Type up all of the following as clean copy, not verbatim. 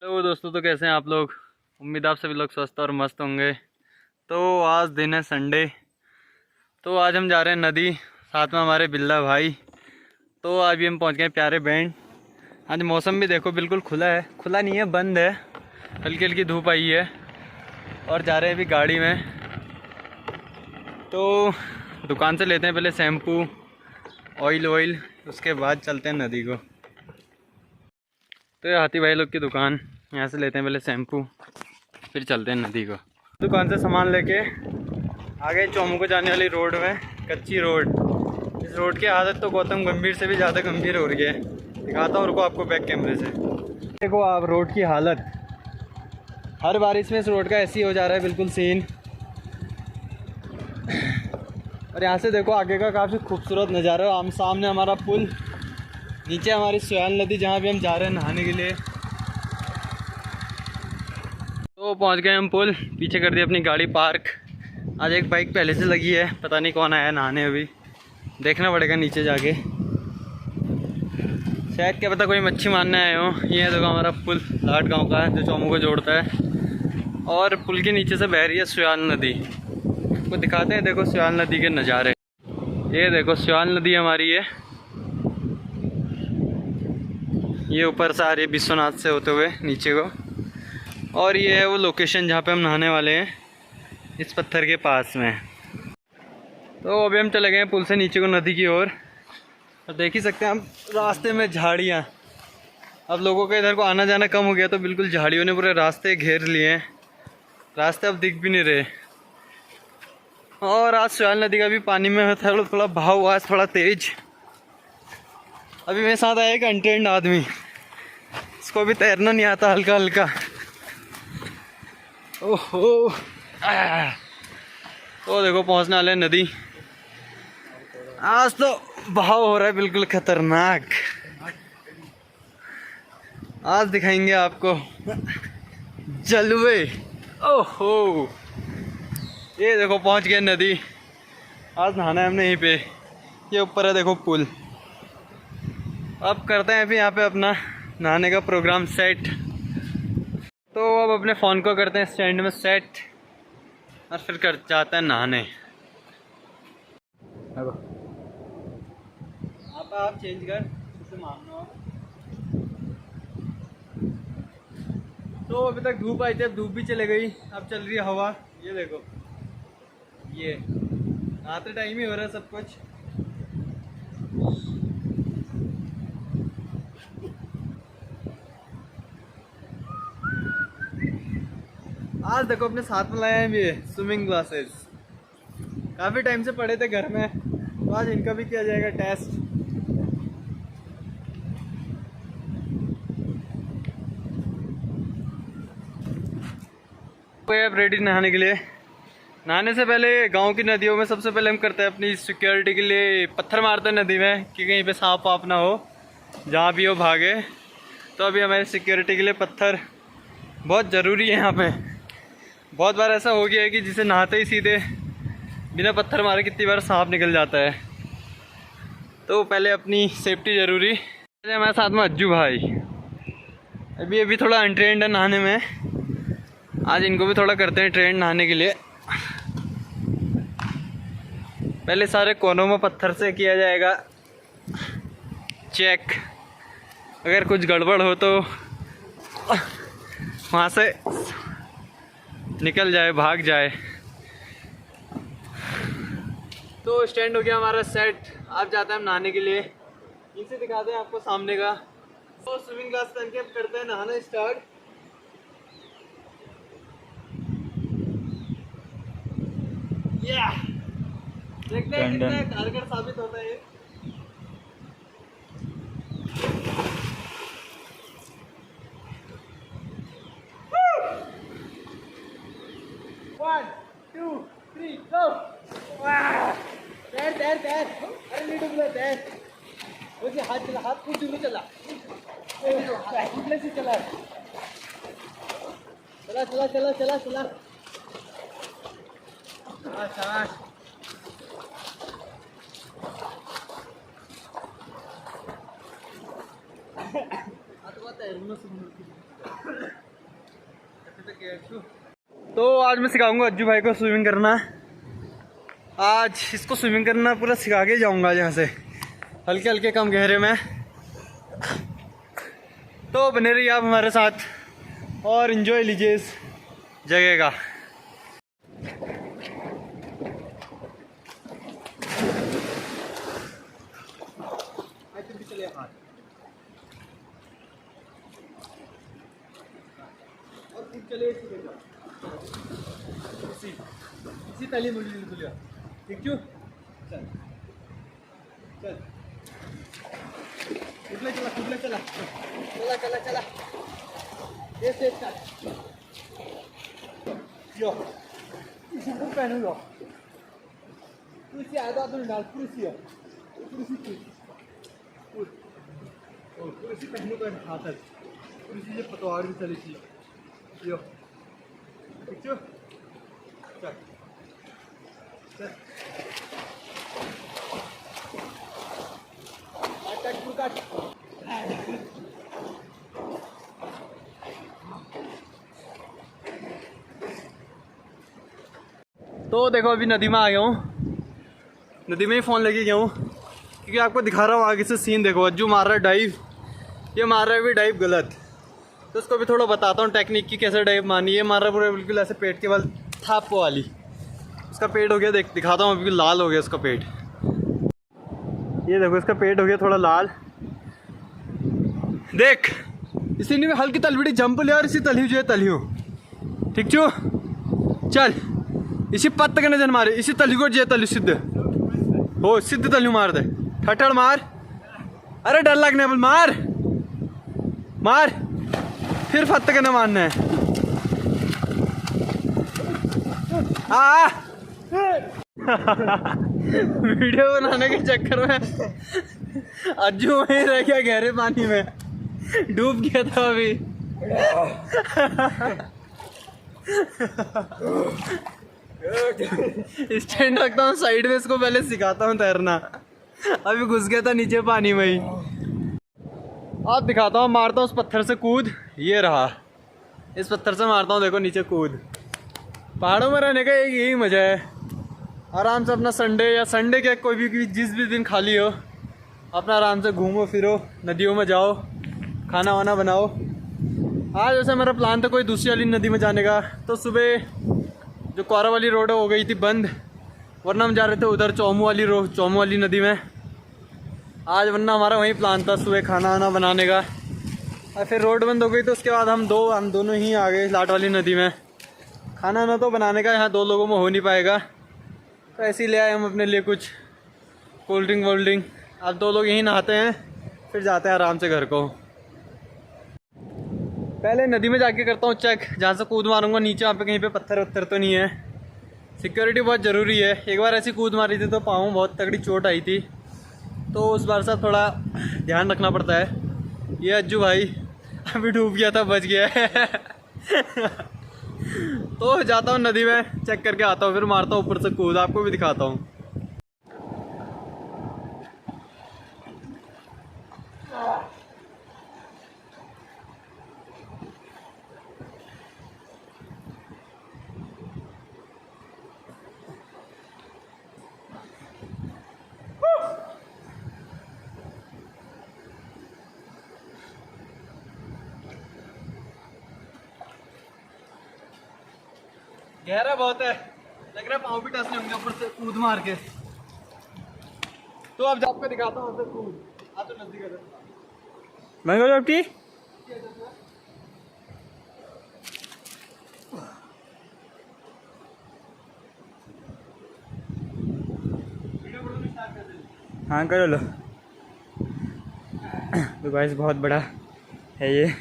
Hello दोस्तों, तो कैसे हैं आप लोग। उम्मीद आप सभी लोग स्वस्थ और मस्त होंगे। तो आज दिन है संडे, तो आज हम जा रहे हैं नदी, साथ में हमारे बिल्ला भाई। तो अभी हम पहुंच गए प्यारे बैंड। आज मौसम भी देखो बिल्कुल खुला है, खुला नहीं है, बंद है, हल्की हल्की धूप आई है। और जा रहे हैं अभी गाड़ी में। तो दुकान से लेते हैं पहले शैम्पू, ऑयल, उसके बाद चलते हैं नदी को। तो ये हाथी भाई लोग की दुकान, यहाँ से लेते हैं पहले शैम्पू, फिर चलते हैं नदी को। दुकान से सामान लेके आगे चौमू को जाने वाली रोड में, कच्ची रोड। इस रोड की हालत तो गौतम गंभीर से भी ज़्यादा गंभीर हो रही है। दिखाता हूँ रुको आपको बैक कैमरे से। देखो आप रोड की हालत, हर बारिश में इस रोड का ऐसी हो जा रहा है बिल्कुल सीन। और यहाँ से देखो आगे का काफ़ी खूबसूरत नज़ारा। हम सामने हमारा पुल, नीचे हमारी सोयाल नदी जहाँ भी हम जा रहे हैं नहाने के लिए। तो पहुँच गए हम पुल, पीछे कर दी अपनी गाड़ी पार्क। आज एक बाइक पहले से लगी है, पता नहीं कौन आया नहाने, अभी देखना पड़ेगा नीचे जाके। शायद क्या पता कोई मच्छी मारने आए हो। ये है देखो हमारा पुल लाट गांव का है, जो चौमू को जोड़ता है। और पुल के नीचे से बह रही है सोयाल नदी। आपको दिखाते हैं, देखो सोयाल नदी के नज़ारे। ये देखो सोयाल नदी हमारी है, ये ऊपर से आ रही है विश्वनाथ से होते हुए नीचे को। और ये है वो लोकेशन जहाँ पे हम नहाने वाले हैं, इस पत्थर के पास में। तो अभी हम चले गए पुल से नीचे को नदी की ओर। और देख ही सकते हैं हम रास्ते में झाड़ियाँ। अब लोगों का इधर को आना जाना कम हो गया, तो बिल्कुल झाड़ियों ने पूरे रास्ते घेर लिए हैं। रास्ते अब दिख भी नहीं रहे। और आज सोयाल नदी का भी पानी में थोड़ा बहाव हुआ, थोड़ा तेज। अभी मेरे साथ आया एक अनट्रेंड आदमी, इसको भी तैरना नहीं आता, हल्का हल्का। ओहो, तो देखो पहुंचने वाले नदी। आज तो बहाव हो रहा है बिल्कुल खतरनाक। आज दिखाएंगे आपको जलवे। ओहो, ये देखो पहुंच गए नदी। आज नहाना है हमने यहीं पे। ये ऊपर है देखो पुल। अब करते हैं अभी यहाँ पे अपना नहाने का प्रोग्राम सेट। तो अब अपने फ़ोन को करते हैं स्टैंड में सेट, और फिर कर जाते हैं नहाने। आप चेंज कर, इसे मारना। तो अभी तक धूप आई थी, अब धूप भी चले गई, अब चल रही है हवा। ये देखो, ये नहाते टाइम ही हो रहा है सब कुछ। आज देखो अपने साथ में लाए हैं ये स्विमिंग ग्लासेस। काफ़ी टाइम से पड़े थे घर में, तो आज इनका भी किया जाएगा टेस्ट। अब रेडी नहाने के लिए। नहाने से पहले गांव की नदियों में सबसे पहले हम करते हैं अपनी सिक्योरिटी के लिए पत्थर मारते हैं नदी में, कि कहीं पे सांप वाप ना हो, जहाँ भी हो भागे। तो अभी हमारी सिक्योरिटी के लिए पत्थर बहुत ज़रूरी है यहाँ पे। बहुत बार ऐसा हो गया है कि जिसे नहाते ही सीधे बिना पत्थर मारे कितनी बार सांप निकल जाता है। तो पहले अपनी सेफ्टी ज़रूरी। हमारे साथ में अज्जू भाई, अभी थोड़ा अनट्रेंड है नहाने में। आज इनको भी थोड़ा करते हैं ट्रेंड नहाने के लिए। पहले सारे कोनों में पत्थर से किया जाएगा चेक। अगर कुछ गड़बड़ हो तो वहाँ से निकल जाए, भाग जाए। तो स्टैंड हो गया हमारा सेट। आप जाते हैं हम नहाने के लिए। नीचे दिखाते हैं आपको सामने का। तो स्विमिंग ग्लास पहन के अब करते हैं नहाना स्टार्ट। देखते हैं कितना कारगर साबित होता है ये। One, two, three, go! तैर तैर तैर, अरे नहीं डूबना, तैर। मुझे हाथ चला, हाथ कुछ दूर चला, उठने से चला, चला चला चला चला चला। शाबाश। तैरना तो आज मैं सिखाऊंगा अज्जू भाई को स्विमिंग करना। आज इसको स्विमिंग करना पूरा सिखा के जाऊंगा यहाँ से, हल्के हल्के कम गहरे में। तो बने रहिए आप हमारे साथ और एंजॉय लीजिए इस जगह का। इसी ताली मुझे लिया ठीक क्यों? चल चल कुठला चला कुठला चला चला चला चला ये से चल यो इसी को पहनो यो कुर्सी आधा तो डाल कुर्सी है कुर्सी और कुर्सी पहनो का हाथ है कुर्सी से पतवार भी चली थी यो ठीक क्यों? चल चल तो देखो अभी नदी में आ गया हूँ, नदी में ही फ़ोन लेके गया हूँ क्योंकि आपको दिखा रहा हूँ आगे से सीन। देखो अज्जू मार रहा है डाइव, ये मार रहा है भी डाइव गलत। तो उसको भी थोड़ा बताता हूँ टेक्निक की कैसे डाइव मारनी। ये मार रहा है पूरा बिल्कुल ऐसे पेट के बल थाप वाली। उसका पेट हो गया दिखाता हूँ, बिल्कुल लाल हो गया उसका पेट। ये देखो इसका पेट हो गया थोड़ा लाल। देख इसी ने हल्की तलबड़ी जंप लिया और इसी तलियो जो है तलियो ठीक छो। चल इसी पत्त के नजर मारे इसी तली को जे तली सिद्ध हो सिद्ध तलियो मार दे ठठड़ मार। अरे डर लगने बोल मार मार फिर पत्त के न मारना है। आ वीडियो बनाने के चक्कर में अज्जू वहीं रह गया गहरे पानी में, डूब गया था अभी। स्टैंड रखता हूँ साइड में, इसको पहले सिखाता हूँ तैरना। अभी घुस गया था नीचे पानी में ही। आप दिखाता हूँ, मारता हूँ उस पत्थर से कूद। ये रहा इस पत्थर से मारता हूँ, देखो नीचे कूद। पहाड़ों में रहने का एक यही मजा है, आराम से अपना संडे या संडे के कोई भी जिस भी दिन खाली हो अपना आराम से घूमो फिरो, नदियों में जाओ, खाना वाना बनाओ। आज वैसे मेरा प्लान था कोई दूसरी वाली नदी में जाने का, तो सुबह जो कोरा वाली रोड हो गई थी बंद, वरना हम जा रहे थे उधर चौमू वाली नदी में आज। वरना हमारा वही प्लान था सुबह खाना वाना बनाने का, और फिर रोड बंद हो गई तो उसके बाद हम दोनों ही आ गए लाट वाली नदी में। खाना ना तो बनाने का यहाँ 2 लोगों में हो नहीं पाएगा, तो ऐसे ही ले आए हम अपने लिए कुछ कोल्ड ड्रिंक वोल्ड ड्रिंक। अब 2 लोग यहीं नहाते हैं फिर जाते हैं आराम से घर को। पहले नदी में जाके करता हूँ चेक, जहाँ से कूद मारूंगा नीचे वहाँ पे कहीं पे पत्थर वत्थर तो नहीं है। सिक्योरिटी बहुत ज़रूरी है। एक बार ऐसी कूद मारी थी तो पाँव बहुत तगड़ी चोट आई थी, तो उस बार से थोड़ा ध्यान रखना पड़ता है। ये अज्जू भाई अभी डूब गया था, बच गया है। तो जाता हूँ नदी में चेक करके आता हूँ, फिर मारता हूँ ऊपर से कूद, आपको भी दिखाता हूँ। गहरा बहुत है, लग रहा है पाँव भी टच नहीं होंगे ऊपर से कूद मार के। तो अब आपको दिखाता हूँ कूद। आ तो नजदीक है मैं आपकी हाँ करो लो। तो गाइस बहुत बड़ा है ये।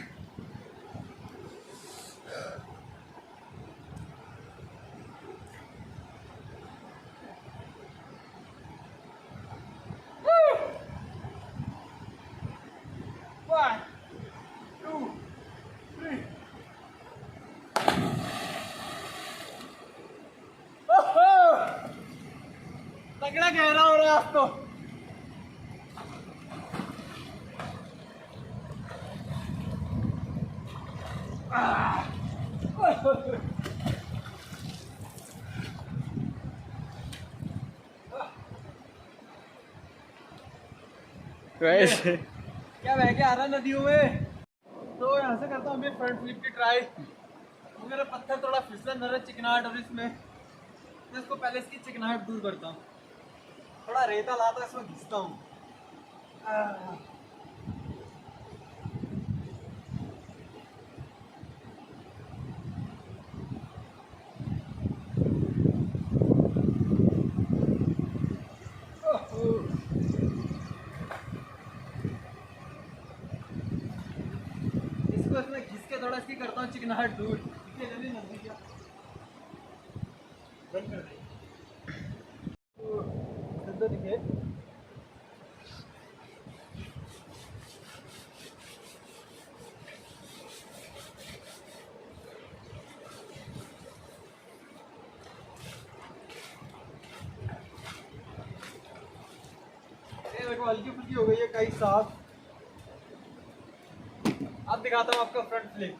तगड़ा गहरा हो रहा है आज तो। वैसे क्या बह के आ रहा है नदियों में। तो यहाँ से करता हूँ मैं फ्रंट फ्लिप की ट्राई। मेरा पत्थर थोड़ा फिसलन है चिकनाहट और इसमें मैं इसको पहले इसकी चिकनाहट दूर करता हूँ। थोड़ा रेता लाता इसमें घिसता हूँ। इसको इसमें घिस के थोड़ा इसकी करता हूँ चिकनाहट दूर। बंद कर दे। देखो हल्की फुल्की हो गई है कई साफ। अब दिखाता हूँ आपका फ्रंट फ्लिप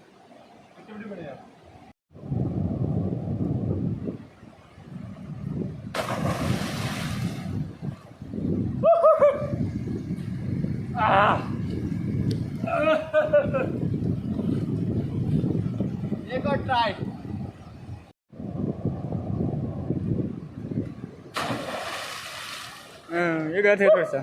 कितनी बढ़िया। एक और ट्राई। ये गया थे थोड़ा सा।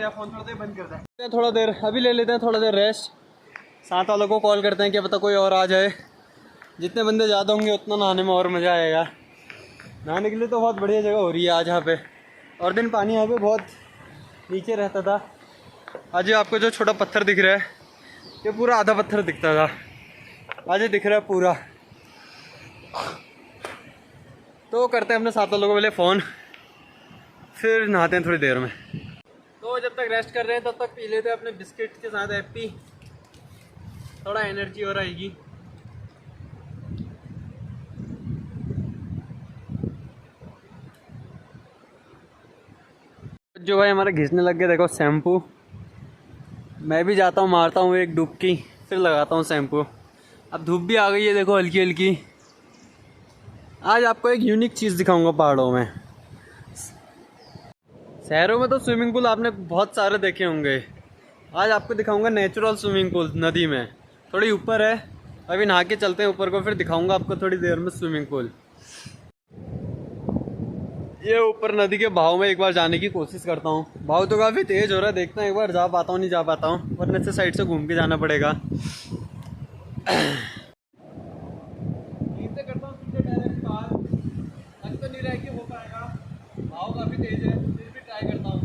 फोन थोड़ा देर बंद करते हैं, थोड़ा देर अभी ले लेते हैं, थोड़ा देर रेस्ट। साथ वालों को कॉल करते हैं कि पता कोई और आ जाए। जितने बंदे ज़्यादा होंगे उतना नहाने में और मज़ा आएगा। नहाने के लिए तो बहुत बढ़िया जगह हो रही है आज यहाँ पे। और दिन पानी यहाँ पे बहुत नीचे रहता था। आज आपको जो छोटा पत्थर दिख रहा है ये पूरा आधा पत्थर दिखता था, आज ये दिख रहा है पूरा। तो करते हैं अपने साथ वालों को पहले फ़ोन, फिर नहाते हैं थोड़ी देर में। तो जब तक रेस्ट कर रहे हैं तब तक पी लेते हैं अपने बिस्किट के साथ हैप्पी, थोड़ा एनर्जी और आएगी। जो भाई हमारे घिसने लग गए, देखो शैम्पू। मैं भी जाता हूँ, मारता हूँ एक डुबकी, फिर लगाता हूँ शैम्पू। अब धूप भी आ गई है, देखो हल्की हल्की। आज आपको एक यूनिक चीज़ दिखाऊंगा पहाड़ों में। शहरों में तो स्विमिंग पूल आपने बहुत सारे देखे होंगे, आज आपको दिखाऊंगा नेचुरल स्विमिंग पूल नदी में। थोड़ी ऊपर है, अभी नहा के चलते हैं ऊपर को, फिर दिखाऊंगा आपको थोड़ी देर में स्विमिंग पूल। ये ऊपर नदी के बहाव में एक बार जाने की कोशिश करता हूँ। बहाव तो काफ़ी तेज़ हो रहा है, देखते हैं एक बार जा पाता हूँ नहीं जा पाता हूँ, वरना से साइड से घूम के जाना पड़ेगा। करता हूँ सीधे डायरेक्ट कार, लग तो नहीं रहा है कि हो पाएगा, बहाव काफ़ी तेज़ है, फिर भी ट्राई करता हूँ।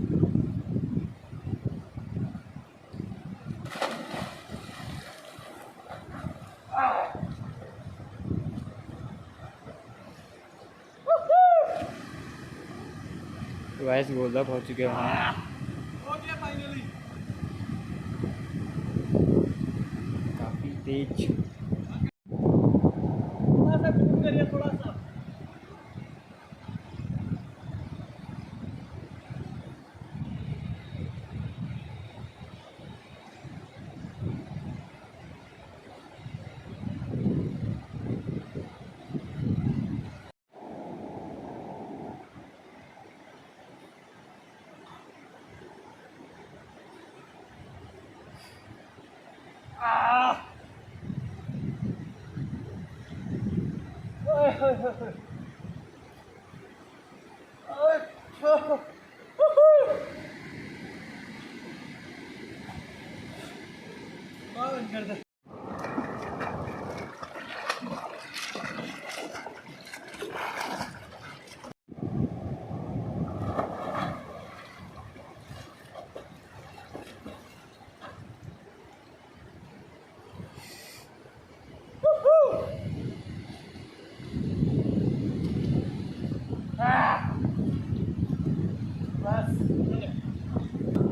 वैसे गोल्डा पहुँच चुके हैं फाइनली। काफ़ी तेज थोड़ा सा।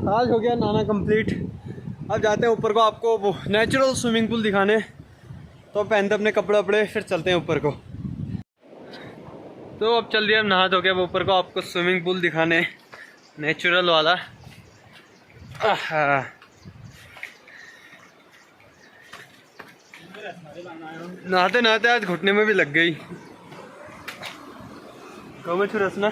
आज हो गया नहाना कंप्लीट। अब जाते हैं ऊपर को, आपको वो नेचुरल स्विमिंग पूल दिखाने। तो पहनते अपने कपड़े वपड़े, फिर चलते हैं ऊपर को। तो अब चल दिया, नहा धो के अब ऊपर को आपको स्विमिंग पूल दिखाने। नेचुरल वाला। नहाते नहाते आज घुटने में भी लग गई। रसना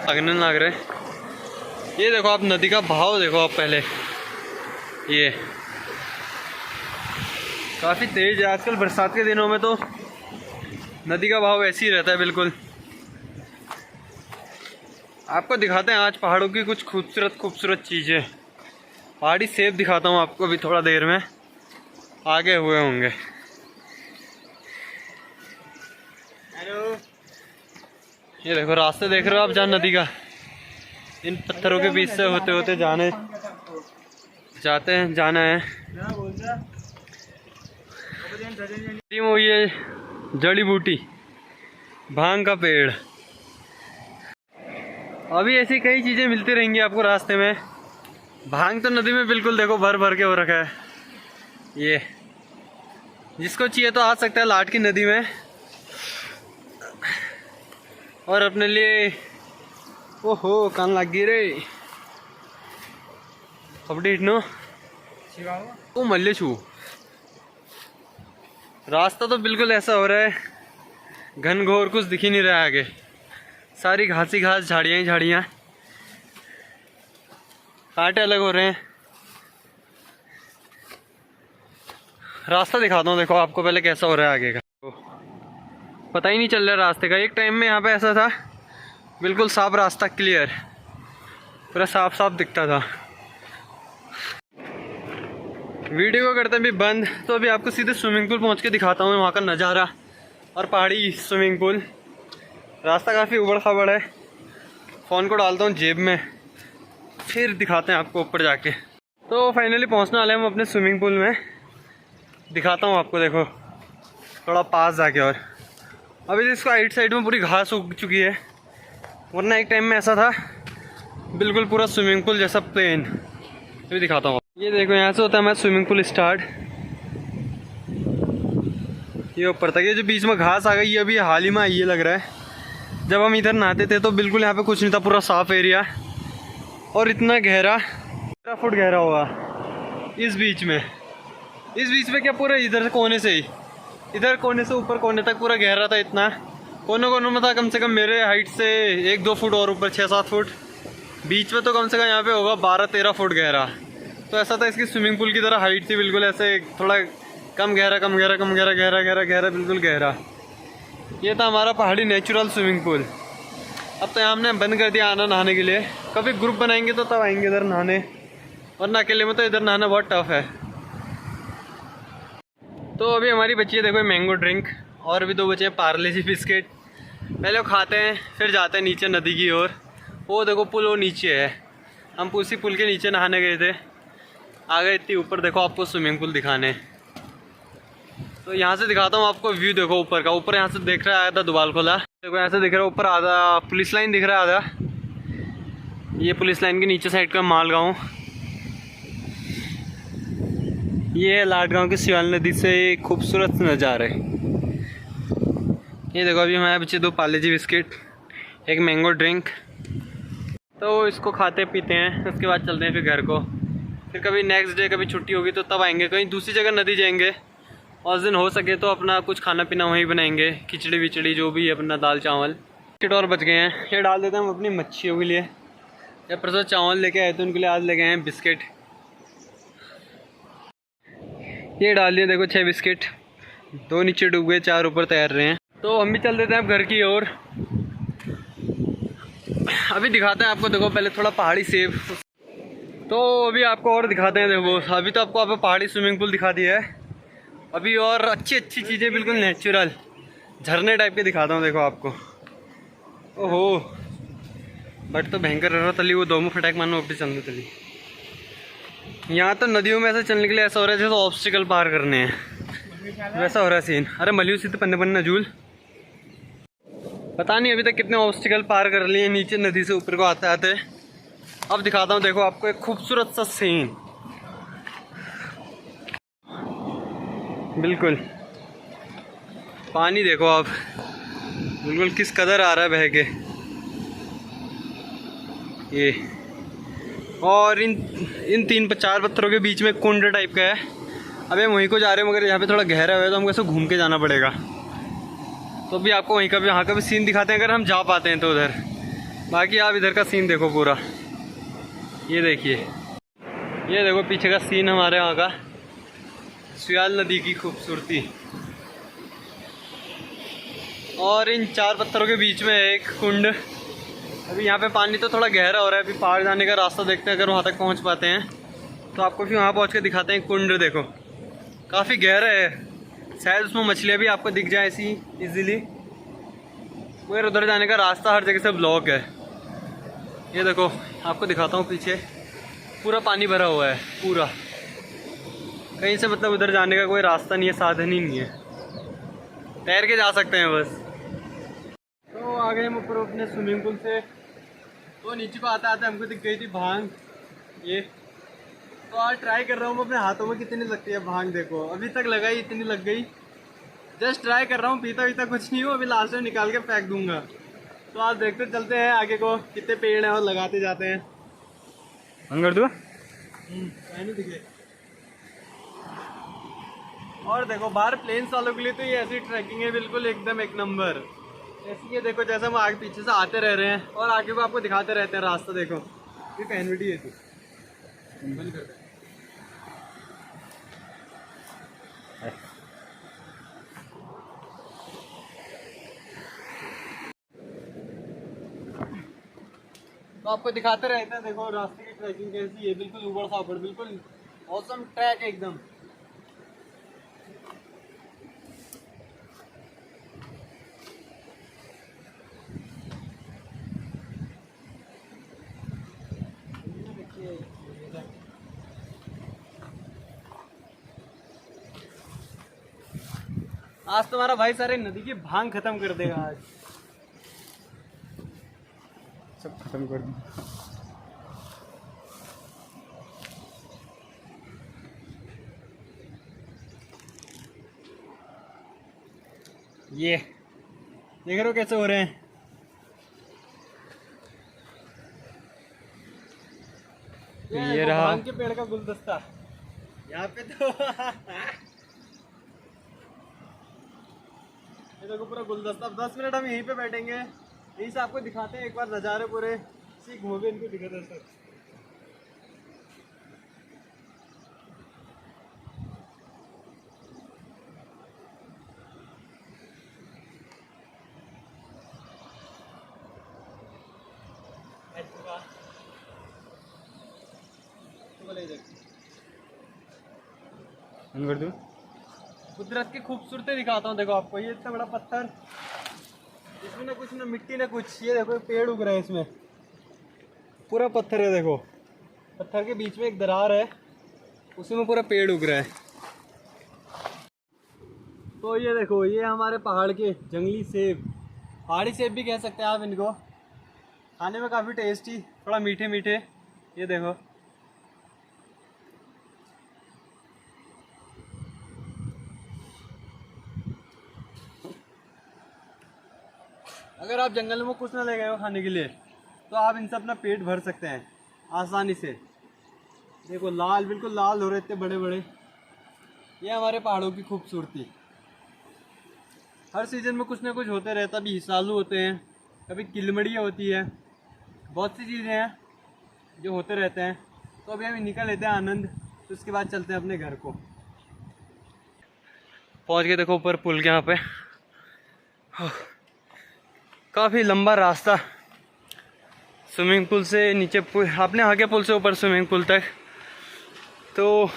लगने लग रहे। ये देखो आप नदी का बहाव देखो आप पहले, ये काफ़ी तेज है। आजकल बरसात के दिनों में तो नदी का बहाव ऐसे ही रहता है बिल्कुल। आपको दिखाते हैं आज पहाड़ों की कुछ खूबसूरत खूबसूरत चीज़ें। पहाड़ी सेब दिखाता हूँ आपको अभी थोड़ा देर में, आगे हुए होंगे। हेलो, ये देखो रास्ते देख रहे हो आप जहाँ नदी का, इन पत्थरों के बीच से होते होते जाना है। ये जड़ी बूटी भांग का पेड़। अभी ऐसी कई चीज़ें मिलती रहेंगी आपको रास्ते में। भांग तो नदी में बिल्कुल देखो भर भर के हो रखा है। ये जिसको चाहिए तो आ सकता है लाट की नदी में और अपने लिए। ओहो कान लग गई रे कपड़े इटनो वो मल्ले छू। रास्ता तो बिल्कुल ऐसा हो रहा है घनघोर, कुछ दिख ही नहीं रहा है आगे। सारी घासी घास, झाड़ियाँ ही झाड़ियाँ, कांटे अलग हो रहे हैं। रास्ता दिखाता हूँ देखो आपको पहले कैसा हो रहा है आगे का। पता ही नहीं चल रहा रास्ते का। एक टाइम में यहाँ पे ऐसा था बिल्कुल साफ रास्ता, क्लियर, पूरा साफ साफ दिखता था। वीडियो को करते हैं भी बंद, तो अभी आपको सीधे स्विमिंग पूल पहुँच के दिखाता हूँ वहाँ का नज़ारा और पहाड़ी स्विमिंग पूल। रास्ता काफ़ी उबड़ खाबड़ है। फ़ोन को डालता हूँ जेब में, फिर दिखाते हैं आपको ऊपर जाके। तो फाइनली पहुँचने वाले हैं हम अपने स्विमिंग पूल में। दिखाता हूँ आपको, देखो थोड़ा पास जाके। और अभी इसको राइट साइड में पूरी घास उग चुकी है, वरना एक टाइम में ऐसा था बिल्कुल पूरा स्विमिंग पूल जैसा प्लेन। अभी दिखाता हूँ। ये देखो यहाँ से होता है हमारा स्विमिंग पूल स्टार्ट, ये ऊपर तक। ये जो बीच में घास आ गई ये अभी हाल ही में ये लग रहा है। जब हम इधर नहाते थे तो बिल्कुल यहाँ पे कुछ नहीं था, पूरा साफ एरिया और इतना गहरा, 15 फुट गहरा होगा इस बीच में। इस बीच में क्या पूरा इधर से कोने से ही, इधर कोने से ऊपर कोने तक पूरा गहरा था। इतना कोने कोने में था कम से कम मेरे हाइट से 1-2 फुट और ऊपर 6-7 फुट। बीच में तो कम से कम यहाँ पे होगा 12-13 फुट गहरा। तो ऐसा था इसकी स्विमिंग पूल की तरह हाइट थी बिल्कुल, ऐसे थोड़ा कम गहरा कम गहरा कम गहरा गहरा गहरा गहरा बिल्कुल गहरा। ये था हमारा पहाड़ी नेचुरल स्विमिंग पूल। अब तो यहाँ हमने बंद कर दिया आना नहाने के लिए। कभी ग्रुप बनाएंगे तो तब आएंगे इधर नहाने, वरना अकेले में तो इधर नहाना बहुत टफ है। तो अभी हमारी बची है देखो मैंगो ड्रिंक, और भी 2 बचे हैं पार्ले जी बिस्किट। पहले वो खाते हैं फिर जाते हैं नीचे नदी की ओर। वो देखो पुल वो नीचे है, हम उसी पुल के नीचे नहाने गए थे। आगे इतनी ऊपर देखो आपको स्विमिंग पूल दिखाने। तो यहाँ से दिखाता हूँ आपको व्यू, देखो ऊपर का। ऊपर यहाँ से दिख रहा है आधा दुबाल खोला, देखो यहाँ से दिख रहा है ऊपर आधा पुलिस लाइन दिख रहा है आधा। ये पुलिस लाइन के नीचे साइड का माल गाँव। ये है लाट गाँव की सिवाल नदी से खूबसूरत नज़ारा है। ये देखो अभी हमारे बच्चे 2 पार्ले जी बिस्किट, 1 मैंगो ड्रिंक। तो इसको खाते पीते हैं, उसके बाद चलते हैं फिर घर को। फिर कभी नेक्स्ट डे कभी छुट्टी होगी तो तब आएंगे, कहीं दूसरी जगह नदी जाएंगे। और उस दिन हो सके तो अपना कुछ खाना पीना वहीं बनाएंगे, खिचड़ी विचड़ी जो भी अपना दाल चावल। बिस्किट और बच गए हैं, ये डाल देते हैं हम अपनी मच्छियों के लिए। या परसों चावल लेके आए थे उनके लिए, आज ले गए हैं बिस्किट। ये डाल दिए देखो 6 बिस्किट, 2 नीचे डूब गए, 4 ऊपर तैर रहे हैं। तो हम भी चल देते हैं अब घर की ओर। अभी दिखाते हैं आपको, देखो पहले थोड़ा पहाड़ी सेब। तो अभी आपको और दिखाते हैं। देखो अभी तो आपको पहाड़ी स्विमिंग पूल दिखा दिया है, अभी और अच्छी अच्छी चीज़ें बिल्कुल नेचुरल झरने टाइप के दिखाता हूँ। देखो आपको, ओहो बट तो भयंकर रहा तली, वो 2 में फटाक मानो अपनी चलने तली। यहाँ तो नदियों में ऐसे चलने के लिए ऐसा हो रहा है जैसे ऑब्स्टिकल पार करने हैं, वैसा हो रहा है सीन। अरे मलियू सी तो पन्ने पन्ने झूल, पता नहीं अभी तक कितने ऑब्स्टिकल पार कर लिए नीचे नदी से ऊपर को आते आते। अब दिखाता हूँ देखो आपको एक खूबसूरत सा सीन, बिल्कुल पानी देखो आप, बिल्कुल किस कदर आ रहा है बह के ये। और इन 3-4 पत्थरों के बीच में कुंड टाइप का है। अब हम वहीं को जा रहे हैं, मगर यहाँ पे थोड़ा गहरा है तो हमको ऐसे घूम के जाना पड़ेगा। तो अभी आपको वहीं का भी, यहाँ का भी सीन दिखाते हैं अगर हम जा पाते हैं तो उधर। बाकी आप इधर का सीन देखो पूरा, ये देखिए, ये देखो पीछे का सीन हमारे यहाँ का, सुयाल नदी की खूबसूरती। और इन 4 पत्थरों के बीच में एक कुंड। अभी यहाँ पे पानी तो थोड़ा गहरा हो रहा है, अभी पहाड़ जाने का रास्ता देखते हैं अगर वहाँ तक पहुँच पाते हैं तो आपको फिर वहाँ पहुँच के दिखाते हैं। कुंड देखो काफ़ी गहरा है, शायद उसमें मछलियाँ भी आपको दिख जाए ऐसी इजीली, मगर उधर जाने का रास्ता हर जगह से ब्लॉक है। ये देखो आपको दिखाता हूँ, पीछे पूरा पानी भरा हुआ है पूरा, कहीं से मतलब उधर जाने का कोई रास्ता नहीं है, साधन ही नहीं है, तैर के जा सकते हैं बस। तो आ गए हम ऊपर अपने स्विमिंग पूल से। तो नीचे को आते आते हमको दिख गई थी भांग ये। तो आज ट्राई कर रहा हूँ अपने हाथों में कितनी लगती है भांग। देखो अभी तक लगाई, इतनी लग गई। जस्ट ट्राई कर रहा हूँ, पीता वीता कुछ नहीं हूँ, अभी लास्ट में निकाल के फेंक दूंगा। तो आज देखते चलते हैं आगे को कितने पेड़ हैं और लगाते जाते हैं। अंगर दो दिखे। और देखो बाहर प्लेन्स वालों के लिए तो ये ऐसी ट्रैकिंग है बिल्कुल एकदम एक नंबर। ऐसी ये देखो जैसे हम आगे पीछे से आते रह रहे हैं और आगे को आपको दिखाते रहते हैं रास्ता। देखो ये पहनविटी है थी बंद कर दे। तो आपको दिखाते रहते हैं, देखो रास्ते की ट्रैकिंग कैसी है, बिल्कुल ऊबड़ खाबड़, बिल्कुल ऑसम ट्रैक एकदम। आज तुम्हारा भाई सारे नदी की भांग खत्म कर देगा, आज सब खत्म कर दी। ये देख रहे हो कैसे हो रहे हैं। ये रहा भांग के पेड़ का गुलदस्ता यहाँ पे। तो ये देखो पूरा गुलदस्ता। 10 मिनट हम यहीं पे बैठेंगे, यहीं से आपको दिखाते हैं एक बार नज़ारे पूरे। सी घूमे इनको दिखाते हैं सब। कुदरत की खूबसूरती दिखाता हूँ। देखो आपको ये इतना बड़ा पत्थर, इसमें ना कुछ ना मिट्टी ना कुछ। ये देखो पेड़ उग रहा है इसमें, पूरा पत्थर है। देखो पत्थर के बीच में एक दरार है, उसी में पूरा पेड़ उग रहा है। तो ये देखो ये हमारे पहाड़ के जंगली सेब, पहाड़ी सेब भी कह सकते हैं आप इनको। खाने में काफ़ी टेस्टी, थोड़ा मीठे मीठे। ये देखो अगर आप जंगल में कुछ ना ले गए हो खाने के लिए तो आप इनसे अपना पेट भर सकते हैं आसानी से। देखो लाल, बिल्कुल लाल हो रहे इतने बड़े बड़े। ये हमारे पहाड़ों की खूबसूरती। हर सीज़न में कुछ ना कुछ होते रहता। अभी हिसालू होते हैं, कभी किलमड़ियाँ होती है, बहुत सी चीज़ें हैं जो होते रहते हैं। तो अभी हम निकल लेते हैं आनंद, तो उसके बाद चलते हैं अपने घर को। पहुँच गए देखो ऊपर पुल के यहाँ पे। काफ़ी लंबा रास्ता स्विमिंग पूल से नीचे, अपने यहाँ के पुल से ऊपर स्विमिंग पूल तक। तो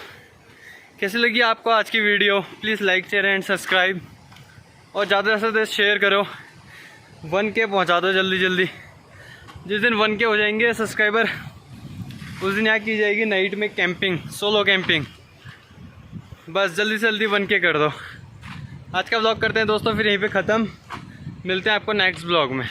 कैसी लगी आपको आज की video? Please like share and subscribe, और ज़्यादा से ज़्यादा शेयर करो। 1K पहुँचा दो जल्दी जल्दी। जिस दिन 1K हो जाएंगे सब्सक्राइबर, उस दिन यहाँ की जाएगी नाइट में कैंपिंग, सोलो कैंपिंग। बस जल्दी से जल्दी 1K कर दो। आज का व्लॉग करते हैं दोस्तों फिर यहीं पे ख़त्म। मिलते हैं आपको नेक्स्ट ब्लॉग में।